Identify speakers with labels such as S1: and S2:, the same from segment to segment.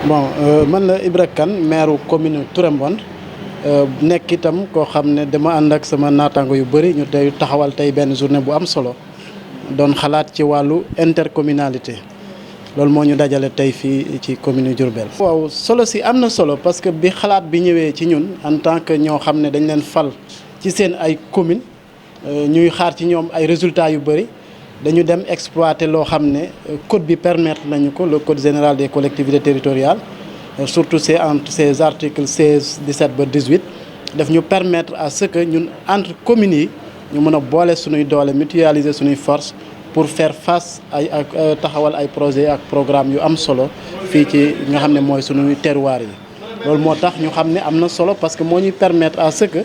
S1: bon man la Ibra Kane maire commune Touré Mbonde nekk itam koo xam ne dama ànd ak sama naataango yu bëri ñu tey taxawal tey benn journée bu am solo doon xalaat ci wàllu intercommunalité loolu moo ñu dajale tey fii ci commune Diourbel. waaw solo si am na solo parce que bi xalaat bi ñëwee ci ñun en tant que ñoo xam ne dañ leen fal ci seen ay commune ñuy xaar ci ñoom ay résultats yu bëri dañu dem exploiter loo xam ne code bi permettre nañu ko le code général des collectivités territoriales surtout c'est entre ces articles 16 17 ba 18 daf ñu permettre à ce que ñun entre communes yi ñu mën a boole suñuy doole mutualiser suñuy force pour faire face ay ak taxawal ay projets ak programme yu am solo fii ci nga xam ne mooy suñuy terroir yi loolu moo tax ñu xam ne am na solo parce que moo ñuy permettre à ce que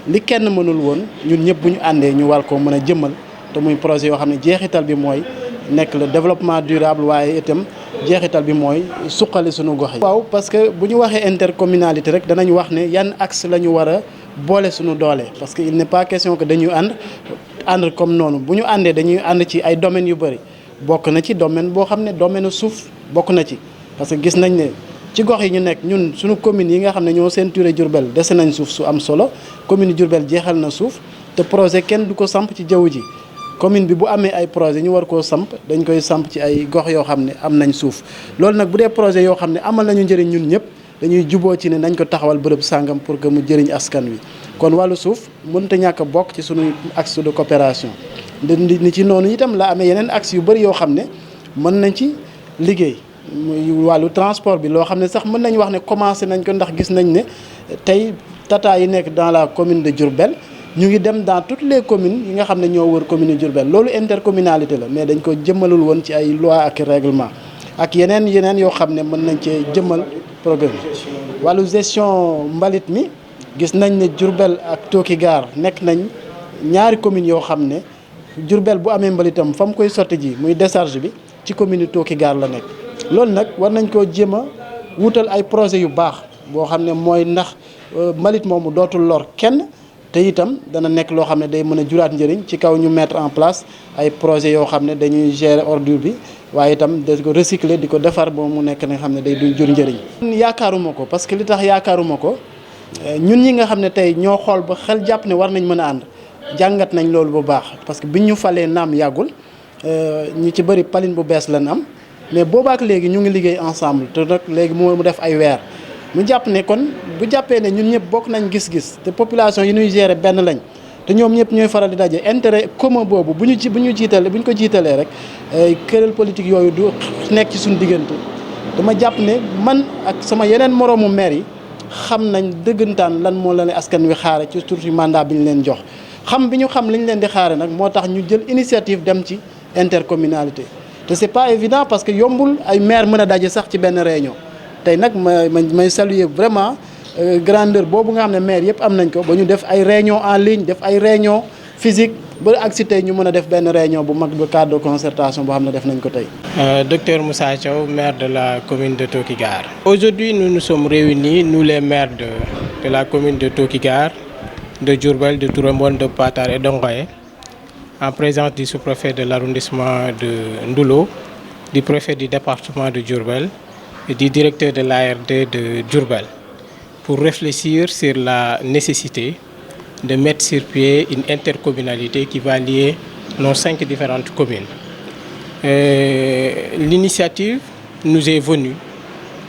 S1: li kenn mënul woon ñun ñëpp bu ñu àndee ñu war koo mën a jëmmal te muy projet yoo xam ne jeexital bi mooy nekk le développement durable waaye itam jeexital bi mooy suqali suñu gox yi. waaw parce que bu ñu waxee intercommunalité rek danañ wax ne yan axe la ñu war a boole suñu doole parce que il n'est pas question que dañuy ànd comme noonu bu ñu àndee dañuy ànd ci ay domaines yu bëri bokk na ci domaine boo xam ne domaine suuf bokk na ci parce que gis nañ ne ci gox yi ñu nekk ñun suñu communes yi nga xam ne ñoo ceinturé Diourbel dese nañ suuf su am solo commune Diourbel jeexal na suuf te projet kenn du ko samp ci jaww ji commune bi bu amee ay projet ñu war koo samp dañ koy samp ci ay gox yoo xam ne am nañ suuf loolu nag bu dee projet yoo xam ne amal nañu njëriñ ñun ñëpp dañuy juboo ci ne nañ ko taxawal bërëb sàngam pour que mu jëriñ askan wi kon wàllu suuf mënut a ñàkk a bokk ci suñuy axe de coopération ni ci noonu itam la amee yeneen axe yu bëri yoo xam ne mën nañ ci liggéey wàllu transport bi loo xam ne sax mën nañ wax ne commencé nañ ko ndax gis nañ ne tey tata yi nekk dans la commune de Diourbel ñu ngi dem dans toutes les communes yi nga xam ne ñoo wër commune Diourbel loolu intercommunalité la mais dañ ko jëmmalul woon ci ay loi ak règlement ak yeneen yoo xam ne mën nañ cee jëmmal programme wàllu gestion mbalit mi gis nañ ne Diourbel ak Tooki-Gaar nekk nañ ñaari communes yoo xam ne Diourbel bu amee mbalitam fa mu koy sotti ji muy décharge bi ci commune Tooki-Gaar la nekk loolu nag war nañ koo jéem a wutal ay projet yu baax boo xam ne mooy ndax mbalit moomu dootul lor kenn te itam dana nekk loo xam ne day mën a juraat njëriñ ci kaw ñu mettre en place ay projets yoo xam ne dañuy gérer ordure bi waaye itam da ko recycler di ko defar ba mu nekk nga xam ne day du jur njëriñ. yaakaaruma ko parce que li tax yaakaaruma ko ñun ñi nga xam ne tey ñoo xool ba xel jàpp ne war nañ mën a ànd jàngat nañ loolu bu baax parce que biñ ñu falee naam yàggul ñu ci bëri paline bu bees lañ am mais boobaak léegi ñu ngi liggéey ensemble te nag léegi mu def ay weer. mu jàpp ne kon bu jàppee ne ñun ñëpp bokk nañ gis-gis te population yi ñuy gérer benn lañ te ñoom ñëpp ñooy faral di daje intérêt commun boobu bu ñu ko jiitalee rek këral politique yooyu du nekk ci suñu diggante dama jàpp ne man ak sama yeneen moroomu maire yi xam nañ dëggantaan lan moo la ne askan wi xaare ci surtout mandat bi ñu leen jox xam bi ñu xam li ñu leen di xaare nag moo tax ñu jël initiative dem ci intercommunalité te c'est pas évident parce que yombul ay maire mën a daje sax ci benn réunion tey nag may saluer vraiment grandeur boobu nga xam ne maire yëpp am nañ ko ba ñu def ay réunion en ligne def ay réunion physique ba ak si tey ñu mën a def benn réunion bu mag ba cadre de concertation boo xam ne def nañ ko tey.
S2: Docteur Moussa Thiaw, maire de la commune de Tooki-Gaar. Aujourd'hui, nous nous sommes réunis, nous les maires de la commune de Tooki-Gaar, de Diourbel, de Touré Mbonde, de Patar et d'Ongoye, en présence du sous-préfet de l'arrondissement de Ndoulo, du préfet du département de Diourbel et du directeur de l'ARD de Diourbel, pour réfléchir sur la nécessité de mettre sur pied une intercommunalité qui va lier nos 5 différentes communes. L'initiative nous est venue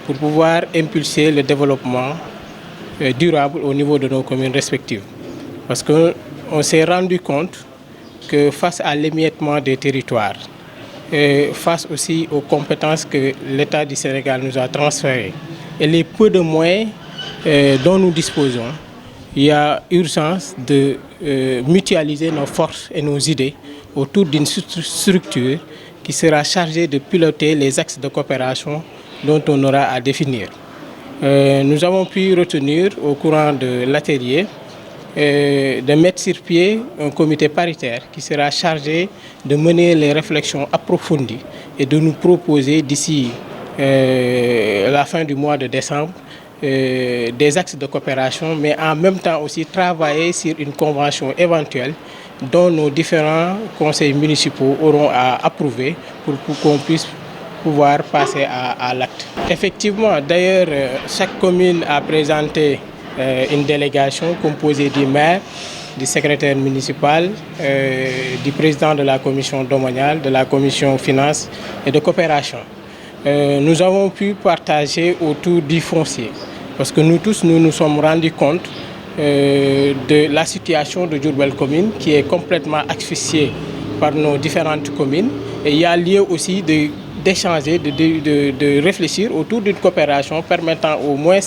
S2: pour pouvoir impulser le développement durable au niveau de nos communes respectives. Parce qu'on s'est rendu compte que face à l'émiettement des territoires, face aussi aux compétences que l'État du Sénégal nous a transférées et les peu de moyens dont nous disposons, il y a urgence de mutualiser nos forces et nos idées autour d'une structure qui sera chargée de piloter les axes de coopération dont on aura à définir. Nous avons pu retenir au courant de l'atelier de mettre sur pied un comité paritaire qui sera chargé de mener les réflexions approfondies et de nous proposer d'ici la fin du mois de décembre des axes de coopération, mais en même temps aussi travailler sur une convention éventuelle dont nos différents conseils municipaux auront à approuver pour qu'on puisse pouvoir passer à l'acte. Effectivement, d'ailleurs, chaque commune a présenté une délégation composée du maire, du secrétaire municipal, du président de la commission domaniale, de la commission finances et de coopération. Nous avons pu partager autour du foncier parce que nous tous, nous nous sommes rendus compte de la situation de Diourbel commune qui est complètement asphyxiée par nos différentes communes. Et il y a lieu aussi d'échanger, de réfléchir autour d'une coopération permettant au moins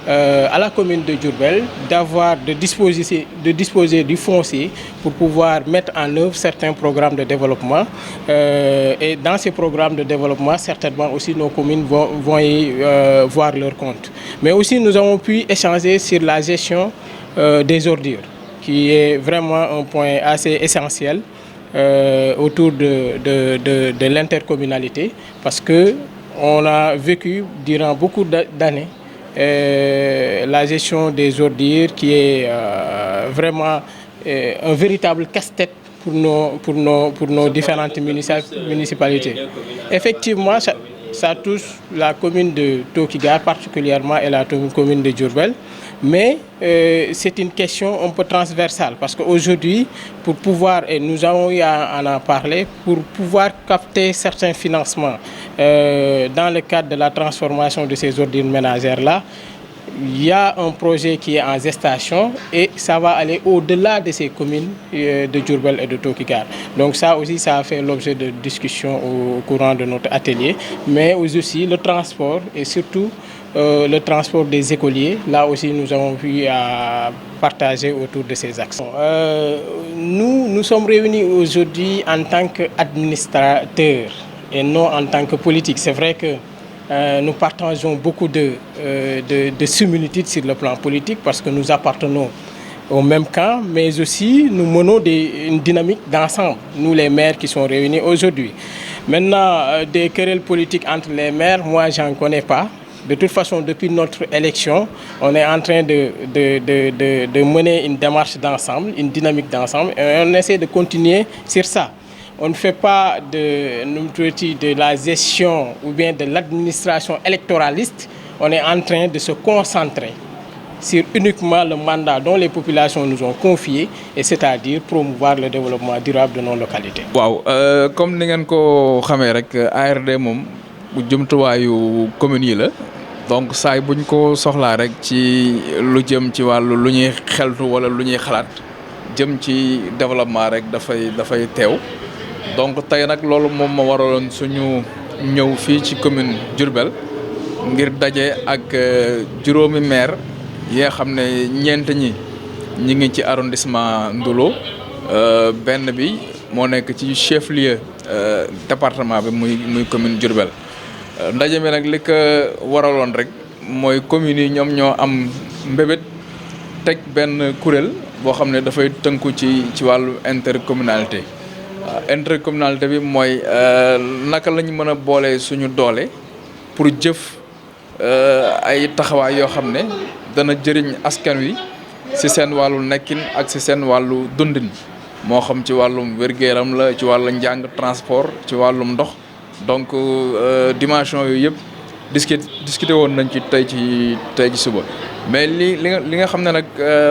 S2: à la commune de Diourbel de disposer du foncier pour pouvoir mettre en œuvre certains programmes de développement. Et dans ces programmes de développement, certainement aussi nos communes vont y voir leur compte. Mais aussi nous avons pu échanger sur la gestion des ordures, qui est vraiment un point assez essentiel autour de l'intercommunalité, parce qu'on a vécu durant beaucoup d'années la gestion des ordures qui est vraiment un véritable casse-tête pour nos différentes municipalités. Effectivement, ça touche la commune de Tokigara particulièrement et la commune de Diourbel. Mais c'est une question un peu transversale parce qu'aujourd'hui, pour pouvoir, et nous avons eu à en parler, pour pouvoir capter certains financements dans le cadre de la transformation de ces ordures ménagères-là, il y a un projet qui est en gestation et ça va aller au-delà de ces communes de Diourbel et de Tokigara. Donc ça aussi, ça a fait l'objet de discussions au courant de notre atelier, mais aussi le transport et surtout le transport des écoliers. Là aussi, nous avons pu partager autour de ces actions. Nous sommes réunis aujourd'hui en tant qu'administrateurs et non en tant que politiques. C'est vrai que nous partageons beaucoup de similitudes sur le plan politique parce que nous appartenons au même camp, mais aussi nous menons une dynamique d'ensemble, nous les maires qui sont réunis aujourd'hui. Maintenant, des querelles politiques entre les maires, moi, j'en connais pas. De toute façon, depuis notre élection, on est en train de mener une démarche d'ensemble, une dynamique d'ensemble, et on essaie de continuer sur ça. On ne fait pas de la gestion ou bien de l'administration électoraliste. On est en train de se concentrer sur uniquement le mandat dont les populations nous ont confié, et c'est-à-dire promouvoir le développement durable de nos localités.
S3: Waaw, comme ni ngeen ko xamee rek, ARD moom bu jumtuwaayu communes yi la. Donc saay buñ ko soxlaa rek ci lu jëm ci wàllu lu ñuy xeltu wala lu ñuy xalaat jëm ci développement rek dafay teew. Donc tey nag loolu moom ma waraloon suñu ñëw fii ci commune Diourbel ngir daje ak juróomi maire yi nga xam ne ñeent ñi ngi ci arrondissement Ndoulo, benn bi moo nekk ci chef-lieu département bi muy commune Diourbel. Ndaje mi nag li ko waraloon rek mooy communes yi ñoom ñoo am mbébét teg benn kuréel boo xam ne dafay tënku ci wàllu intercommunalité. Intercommunalité bi mooy naka lañ mën a boolee suñu doole pour jëf ay taxawaay yoo xam ne dana jëriñ askan wi ci seen wàllu nekkin ak ci seen wàllu dundin moo xam ci wàllum wér-gu-yaram la, ci wàllu njàng, transport, ci wàllum ndox. Donc dimension yooyu yëpp discuté woon nañ ci tey ci suba, mais li nga xam ne nag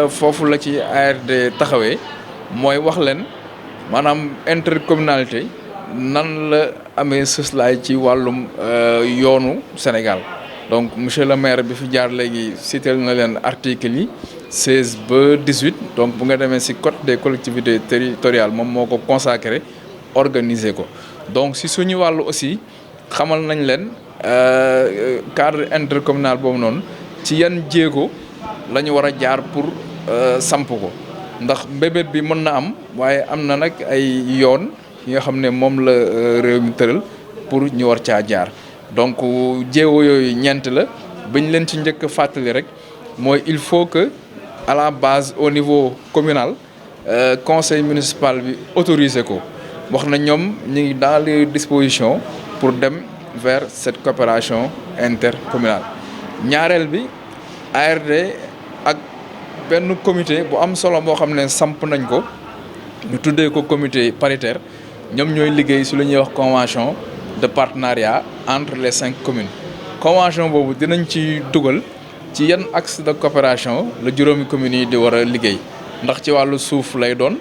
S3: foofu la ci ARD taxawee mooy wax leen maanaam intercommunalité nan la amee sëslaay ci wàllum yoonu Sénégal. Donc monsieur le maire bi fi jaar léegi cité na leen article yi 16 ba 18. Donc bu nga demee ci code des collectivités territoriales moom moo ko consacré organiser ko. Donc si suñu wàllu aussi xamal nañ leen cadre intercommunal boobu noonu ci yan jéego la ñu war a jaar pour samp ko, ndax mbébét bi mën na am waaye am na nag ay yoon yi nga xam ne moom la réew mi tëral pour ñu war caa jaar. Donc jéego yooyu ñeent la bañ leen ci njëkk a fàttali rek mooy il faut que à la base au niveau communal conseil municipal bi autorisé ko. Wax na ñoom ñu ngi dans les dispositions pour dem vers cette coopération intercommunale. Ñaareel bi ARD ak benn comité bu am solo boo xam ne samp nañ ko ñu tuddee ko comité paritaire, ñoom ñooy liggéey su lu ñuy wax convention de partenariat entre les 5 communes. Convention boobu dinañ ci dugal ci yan axe de coopération la juróomi communes yi di war a liggéey ndax ci wàllu suuf lay doon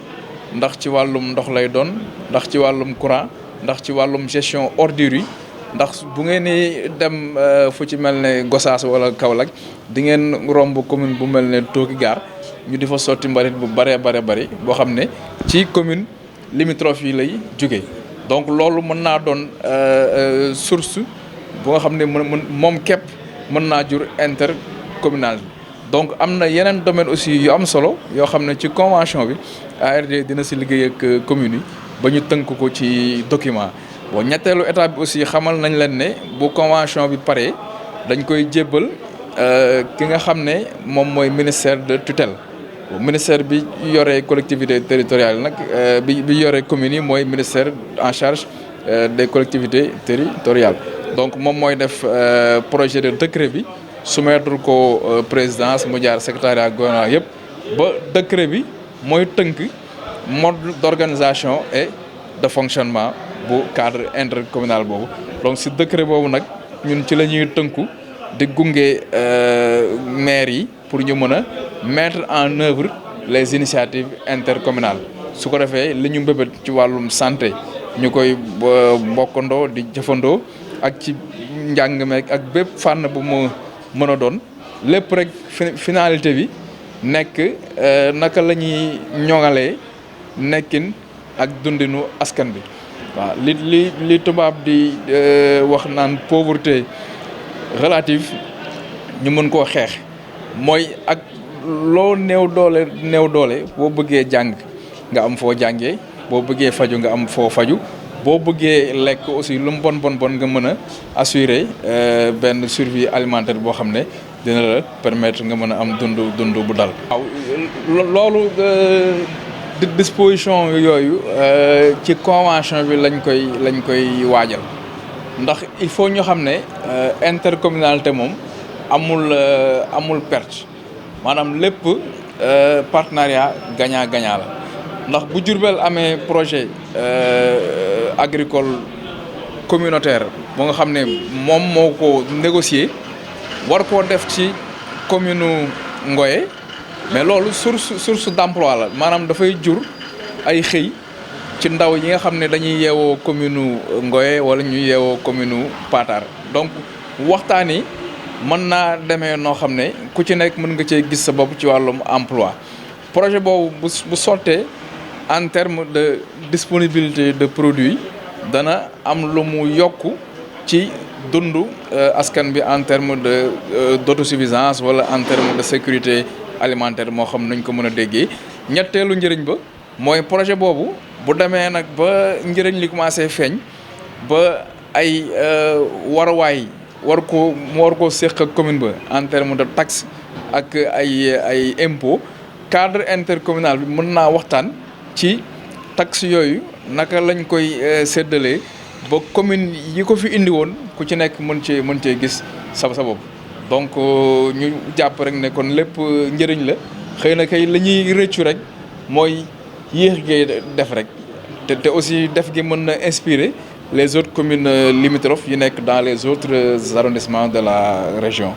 S3: ndax ci wàllum ndox lay doon ndax ci wàllum courant ndax ci wàllum gestion ordures yi ndax bu ngeen ni dem fu ci mel ne Gossas wala Kaolack di ngeen romb commune bu mel ne Tooki Gaar ñu di fa sotti mbalit bu bëree bëri boo xam ne ci commune limitrophes yi lay jóge donc loolu mën naa doon source bu nga xam ne moom képp mën naa jur intercommunal donc am na yeneen domaine aussi yu am solo yoo xam ne ci convention bi ARD dina si liggéey ak communes yi ba ñu tënk ko ci document bon ñetteelu étape bi aussi xamal nañ leen ne bu convention bi paree dañ koy jébbal ki nga xam ne moom mooy ministère de tutelle ministère bi yore collectivité territoriale nag bi yore communes yi mooy ministère en charge des collectivités territoriales donc moom mooy def projet de décret bi soumettre ko présidence mu jaar secrétariat gouvernement yëpp ba décret bi mooy tënk mode d'organisation et de fonctionnement bu cadre intercommunal boobu donc si décret boobu nag ñun ci la ñuy tënku di gunge maire yi pour ñu mën a mettre en œuvre les initiatives intercommunales su ko defee li ñu mbébét ci wàllum santé ñu koy bokkandoo di jëfandoo ak ci njàng meek ak bépp fànn bu mu mën a doon lépp rek finalité bi nekk naka la ñuy ñoŋalee nekkin ak dundinu askan bi waaw li tubaab di wax naan pauvreté relative ñu mën koo xeex mooy ak loo néew doole boo bëggee jàng nga am foo jàngee boo bëggee faju nga am foo faju boo bëggee lekk aussi lu mu bon nga mën a assurer benn survie alimentaire boo xam ne dina la permettre nga mën a am dund bu dal. waaw loolu disposition yooyu ci convention bi lañ koy waajal ndax il faut ñu xam ne intercommunalité moom amul perte maanaam lépp partenariat gagnant-gagnant la ndax bu Diourbel amee projet agricole communautaire boo nga xam ne moom moo ko négocier war koo def ci commune Ngoye mais loolu source d'emploi la maanaam dafay jur ay xëy ci ndaw yi nga xam ne dañuy yeewoo commune Ngoye wala ñu yeewoo commune Patar donc waxtaan yi mën naa demee noo xam ne ku ci nekk mën nga cee gis sa bopp ci wàllum emploi projet boobu bu sottee en terme de disponibilité de produits dana am lu mu yokku ci dundu askan bi en terme de d'autosuffisance wala en terme de sécurité alimentaire moo xam nañ ko mën a déggee ñetteelu njëriñ ba mooy projet boobu bu demee nag ba njëriñ li commencé feeñ ba ay waruwaay war koo séq ak commune ba en terme de taxe ak ay impôt cadre intercommunal bi mën naa waxtaan ci taxe yooyu naka lañ koy séddalee ba commune yi ko fi indi woon ku ci nekk mën cee gis sa bopp donc ñu jàpp rek ne kon lépp njëriñ la xëy na kay la ñuy rëccu rek mooy yéex gi def rek te aussi def gi mën na inspirer les autres communes limitrophes yi nekk dans les autres arrondissements de la région.